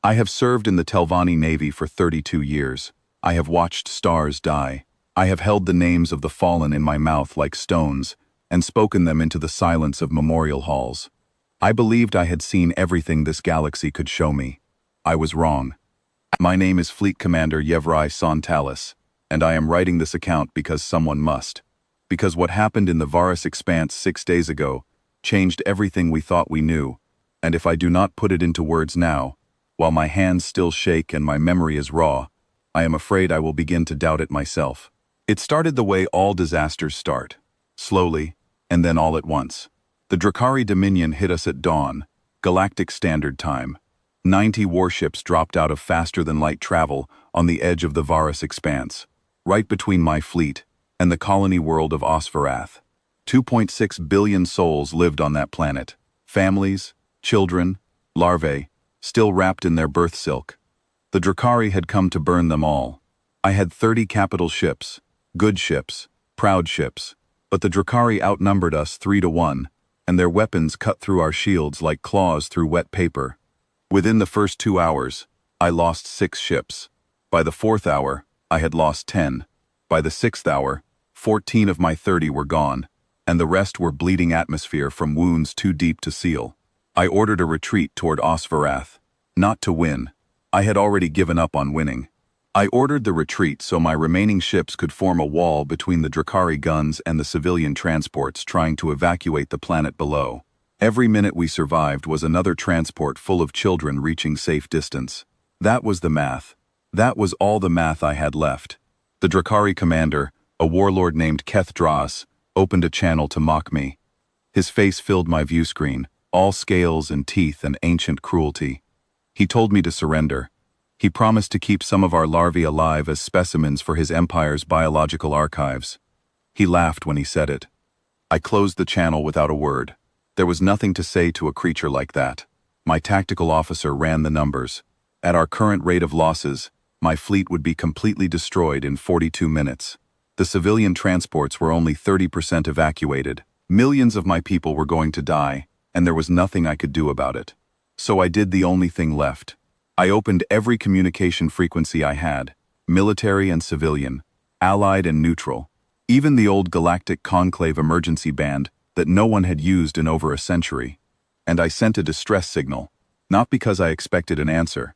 I have served in the Telvanni Navy for 32 years. I have watched stars die. I have held the names of the fallen in my mouth like stones and spoken them into the silence of memorial halls. I believed I had seen everything this galaxy could show me. I was wrong. My name is Fleet Commander Yevrai Sontalis, and I am writing this account because someone must. Because what happened in the Varus Expanse 6 days ago changed everything we thought we knew, and if I do not put it into words now, while my hands still shake and my memory is raw, I am afraid I will begin to doubt it myself. It started the way all disasters start. Slowly, and then all at once. The Drakari Dominion hit us at dawn, Galactic Standard Time. 90 warships dropped out of faster-than-light travel on the edge of the Varus Expanse, right between my fleet and the colony world of Osvarath. 2.6 billion souls lived on that planet. Families, children, larvae, still wrapped in their birth silk. The Drakari had come to burn them all. I had 30 capital ships, good ships, proud ships, but the Drakari outnumbered us 3-1, and their weapons cut through our shields like claws through wet paper. Within the first 2 hours, I lost 6 ships. By the 4th hour, I had lost 10. By the 6th hour, 14 of my 30 were gone, and the rest were bleeding atmosphere from wounds too deep to seal. I ordered a retreat toward Osvarath. Not to win. I had already given up on winning. I ordered the retreat so my remaining ships could form a wall between the Drakari guns and the civilian transports trying to evacuate the planet below. Every minute we survived was another transport full of children reaching safe distance. That was the math. That was all the math I had left. The Drakari commander, a warlord named Keth Dras, opened a channel to mock me. His face filled my view screen, all scales and teeth and ancient cruelty. He told me to surrender. He promised to keep some of our larvae alive as specimens for his empire's biological archives. He laughed when he said it. I closed the channel without a word. There was nothing to say to a creature like that. My tactical officer ran the numbers. At our current rate of losses, my fleet would be completely destroyed in 42 minutes. The civilian transports were only 30% evacuated. Millions of my people were going to die, and there was nothing I could do about it. So I did the only thing left. I opened every communication frequency I had, military and civilian, allied and neutral, even the old Galactic Conclave emergency band that no one had used in over a century. And I sent a distress signal, not because I expected an answer.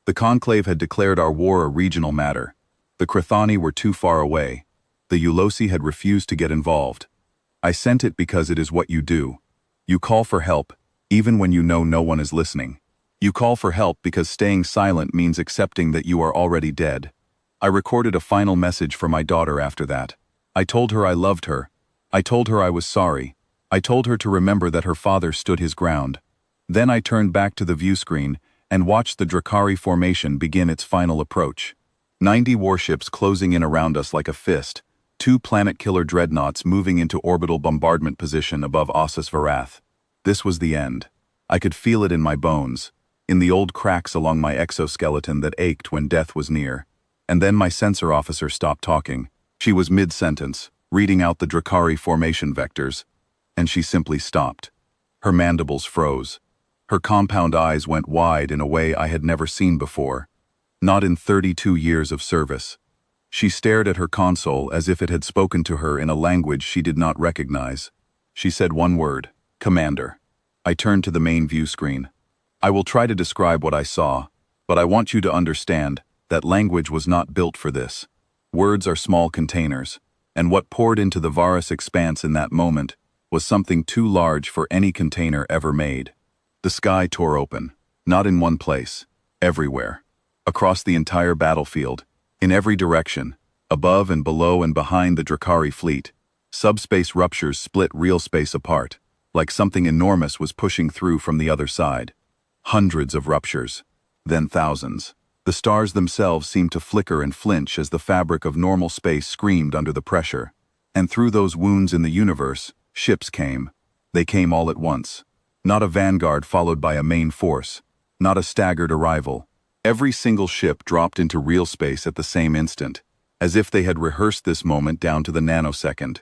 The Conclave had declared our war a regional matter. The Crithani were too far away. The Ulosi had refused to get involved. I sent it because it is what you do. You call for help, even when you know no one is listening. You call for help because staying silent means accepting that you are already dead. I recorded a final message for my daughter after that. I told her I loved her. I told her I was sorry. I told her to remember that her father stood his ground. Then I turned back to the view screen and watched the Drakari formation begin its final approach. 90 warships closing in around us like a fist, 2 planet-killer dreadnoughts moving into orbital bombardment position above Osvarath. This was the end. I could feel it in my bones, in the old cracks along my exoskeleton that ached when death was near. And then my sensor officer stopped talking. She was mid-sentence, reading out the Drakari formation vectors, and she simply stopped. Her mandibles froze. Her compound eyes went wide in a way I had never seen before. Not in 32 years of service. She stared at her console as if it had spoken to her in a language she did not recognize. She said one word, "Commander." I turned to the main view screen. I will try to describe what I saw, but I want you to understand that language was not built for this. Words are small containers, and what poured into the Varus Expanse in that moment was something too large for any container ever made. The sky tore open, not in one place, everywhere. Across the entire battlefield, in every direction, above and below and behind the Drakari fleet, subspace ruptures split real space apart, like something enormous was pushing through from the other side. Hundreds of ruptures, then thousands. The stars themselves seemed to flicker and flinch as the fabric of normal space screamed under the pressure. And through those wounds in the universe, ships came. They came all at once. Not a vanguard followed by a main force, not a staggered arrival. Every single ship dropped into real space at the same instant, as if they had rehearsed this moment down to the nanosecond.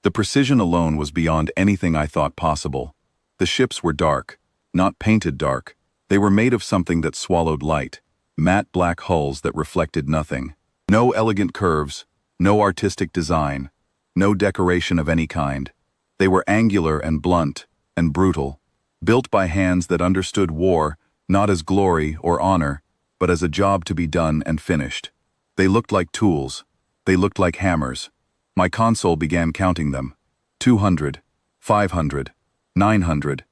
The precision alone was beyond anything I thought possible. The ships were dark, not painted dark, They were made of something that swallowed light, matte black hulls that reflected nothing. No elegant curves, no artistic design, no decoration of any kind. They were angular and blunt and brutal, built by hands that understood war not as glory or honor, but as a job to be done and finished. They looked like tools. They looked like hammers. My console began counting them. 200, 500, 900,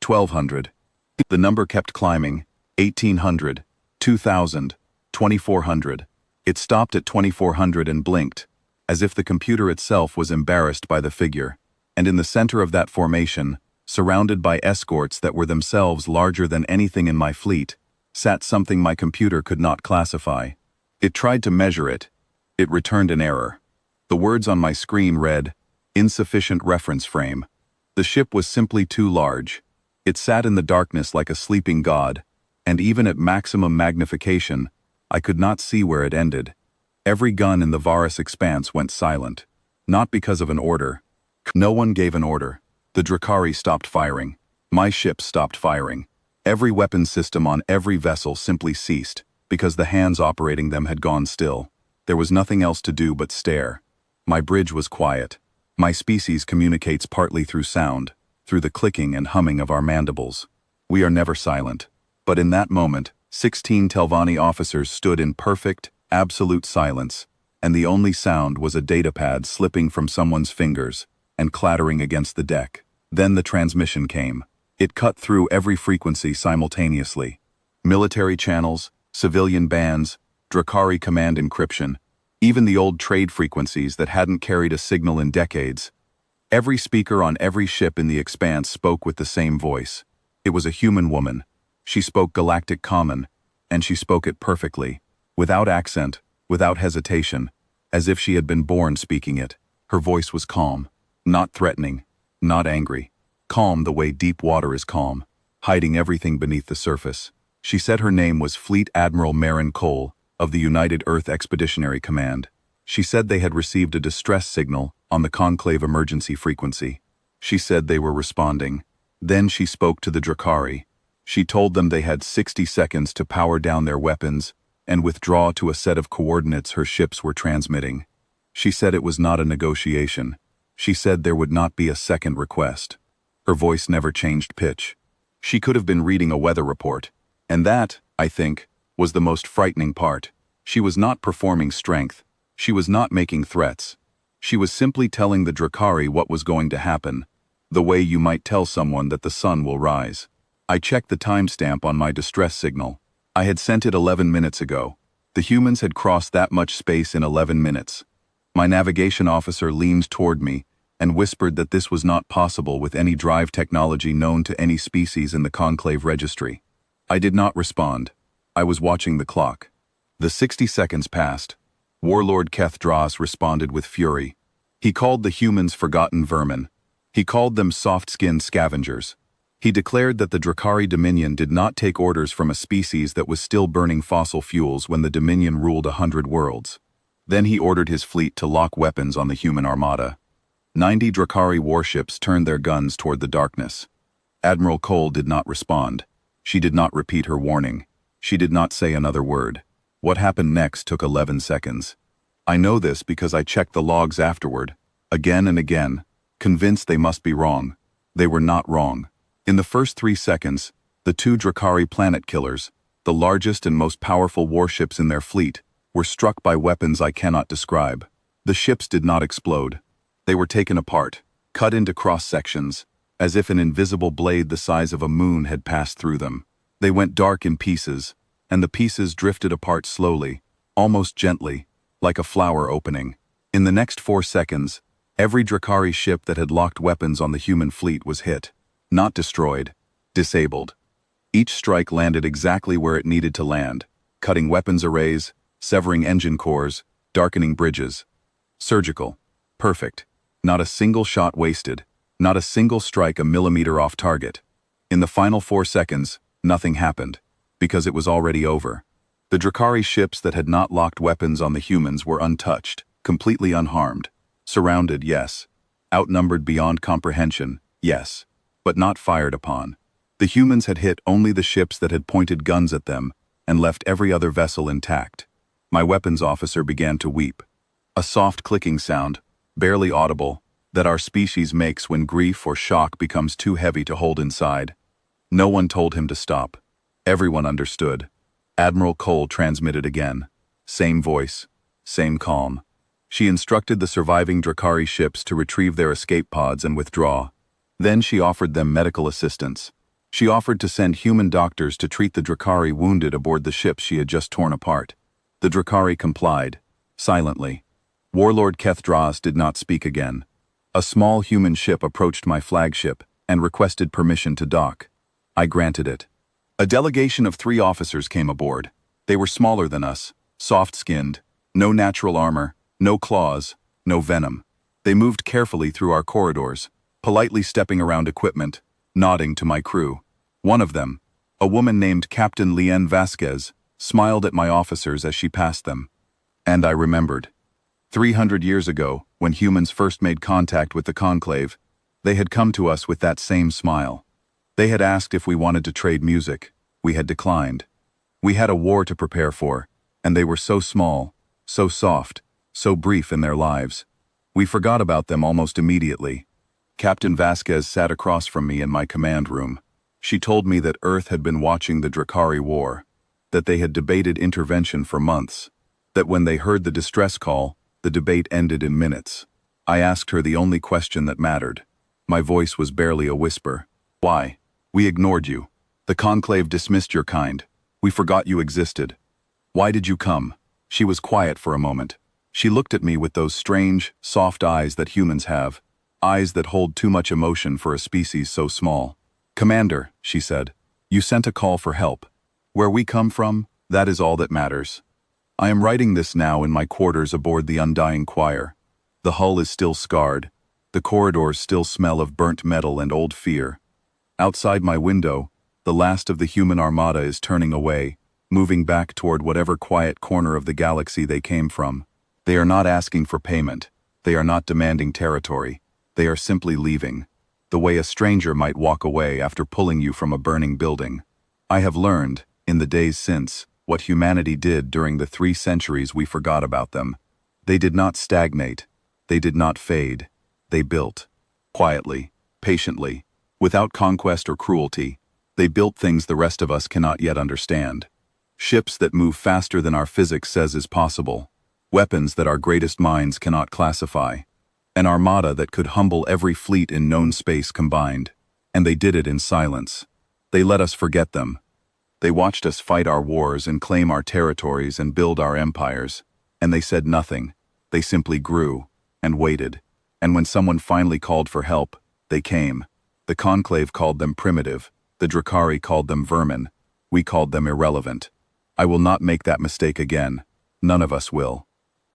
1200. The number kept climbing. 1800, 2000, 2400. It stopped at 2400 and blinked, as if the computer itself was embarrassed by the figure. And in the center of that formation, surrounded by escorts that were themselves larger than anything in my fleet, sat something my computer could not classify. It tried to measure it. It returned an error. The words on my screen read, "Insufficient reference frame." The ship was simply too large. It sat in the darkness like a sleeping god, and even at maximum magnification, I could not see where it ended. Every gun in the Varus expanse went silent. Not because of an order. No one gave an order. The Drakari stopped firing. My ship stopped firing. Every weapon system on every vessel simply ceased, because the hands operating them had gone still. There was nothing else to do but stare. My bridge was quiet. My species communicates partly through sound, through the clicking and humming of our mandibles. We are never silent. But in that moment, 16 Telvanni officers stood in perfect, absolute silence, and the only sound was a datapad slipping from someone's fingers and clattering against the deck. Then the transmission came. It cut through every frequency simultaneously. Military channels, civilian bands, Drakari command encryption, even the old trade frequencies that hadn't carried a signal in decades. Every speaker on every ship in the expanse spoke with the same voice. It was a human woman. She spoke Galactic Common, and she spoke it perfectly, without accent, without hesitation, as if she had been born speaking it. Her voice was calm, not threatening, not angry. Calm the way deep water is calm, hiding everything beneath the surface. She said her name was Fleet Admiral Marin Cole, of the United Earth Expeditionary Command. She said they had received a distress signal on the Conclave emergency frequency. She said they were responding. Then she spoke to the Drakari. She told them they had 60 seconds to power down their weapons and withdraw to a set of coordinates her ships were transmitting. She said it was not a negotiation. She said there would not be a second request. Her voice never changed pitch. She could have been reading a weather report. And that, I think, was the most frightening part. She was not performing strength. She was not making threats. She was simply telling the Drakari what was going to happen, the way you might tell someone that the sun will rise. I checked the timestamp on my distress signal. I had sent it 11 minutes ago. The humans had crossed that much space in 11 minutes. My navigation officer leaned toward me and whispered that this was not possible with any drive technology known to any species in the Conclave registry. I did not respond. I was watching the clock. The 60 seconds passed. Warlord Keth responded with fury. He called the humans forgotten vermin. He called them soft-skinned scavengers. He declared that the Drakari Dominion did not take orders from a species that was still burning fossil fuels when the Dominion ruled 100 worlds. Then he ordered his fleet to lock weapons on the human armada. 90 Drakari warships turned their guns toward the darkness. Admiral Cole did not respond. She did not repeat her warning. She did not say another word. What happened next took 11 seconds. I know this because I checked the logs afterward, again and again, convinced they must be wrong. They were not wrong. In the first 3 seconds, the 2 Drakari planet killers, the largest and most powerful warships in their fleet, were struck by weapons I cannot describe. The ships did not explode. They were taken apart, cut into cross-sections, as if an invisible blade the size of a moon had passed through them. They went dark in pieces, and the pieces drifted apart slowly, almost gently, like a flower opening. In the next 4 seconds, every Drakari ship that had locked weapons on the human fleet was hit. Not destroyed, disabled. Each strike landed exactly where it needed to land, cutting weapons arrays, severing engine cores, darkening bridges. Surgical. Perfect. Not a single shot wasted. Not a single strike a millimeter off target. In the final 4 seconds, nothing happened, because it was already over. The Drakari ships that had not locked weapons on the humans were untouched, completely unharmed. Surrounded, yes. Outnumbered beyond comprehension, yes. But not fired upon. The The humans had hit only the ships that had pointed guns at them and left every other vessel intact. My weapons officer began to weep. A soft clicking sound, barely audible, that our species makes when grief or shock becomes too heavy to hold inside. No one told him to stop. Everyone understood. Admiral Cole transmitted again. Same voice, same calm. She instructed the surviving Drakari ships to retrieve their escape pods and withdraw. Then she offered them medical assistance. She offered to send human doctors to treat the Drakari wounded aboard the ships she had just torn apart. The Drakari complied, silently. Warlord Kethdra's did not speak again. A small human ship approached my flagship and requested permission to dock. I granted it. A delegation of 3 officers came aboard. They were smaller than us, soft-skinned, no natural armor, no claws, no venom. They moved carefully through our corridors, politely stepping around equipment, nodding to my crew. One of them, a woman named Captain Lien Vasquez, smiled at my officers as she passed them. And I remembered. 300 years ago, when humans first made contact with the Conclave, they had come to us with that same smile. They had asked if we wanted to trade music. We had declined. We had a war to prepare for, and they were so small, so soft, so brief in their lives. We forgot about them almost immediately. Captain Vasquez sat across from me in my command room. She told me that Earth had been watching the Drakari War, that they had debated intervention for months, that when they heard the distress call, the debate ended in minutes. I asked her the only question that mattered. My voice was barely a whisper. Why? We ignored you. The Conclave dismissed your kind. We forgot you existed. Why did you come? She was quiet for a moment. She looked at me with those strange, soft eyes that humans have, eyes that hold too much emotion for a species so small. Commander, she said, you sent a call for help. Where we come from, that is all that matters. I am writing this now in my quarters aboard the Undying Choir. The hull is still scarred. The corridors still smell of burnt metal and old fear. Outside my window, the last of the human armada is turning away, moving back toward whatever quiet corner of the galaxy they came from. They are not asking for payment. They are not demanding territory. They are simply leaving, the way a stranger might walk away after pulling you from a burning building. I have learned, in the days since, what humanity did during the 3 centuries we forgot about them. They did not stagnate. They did not fade. They built. Quietly, patiently, without conquest or cruelty. They built things the rest of us cannot yet understand. Ships that move faster than our physics says is possible. Weapons that our greatest minds cannot classify. An armada that could humble every fleet in known space combined. And they did it in silence. They let us forget them. They watched us fight our wars and claim our territories and build our empires. And they said nothing. They simply grew and waited. And when someone finally called for help, they came. The Conclave called them primitive. The Drakari called them vermin. We called them irrelevant. I will not make that mistake again. None of us will.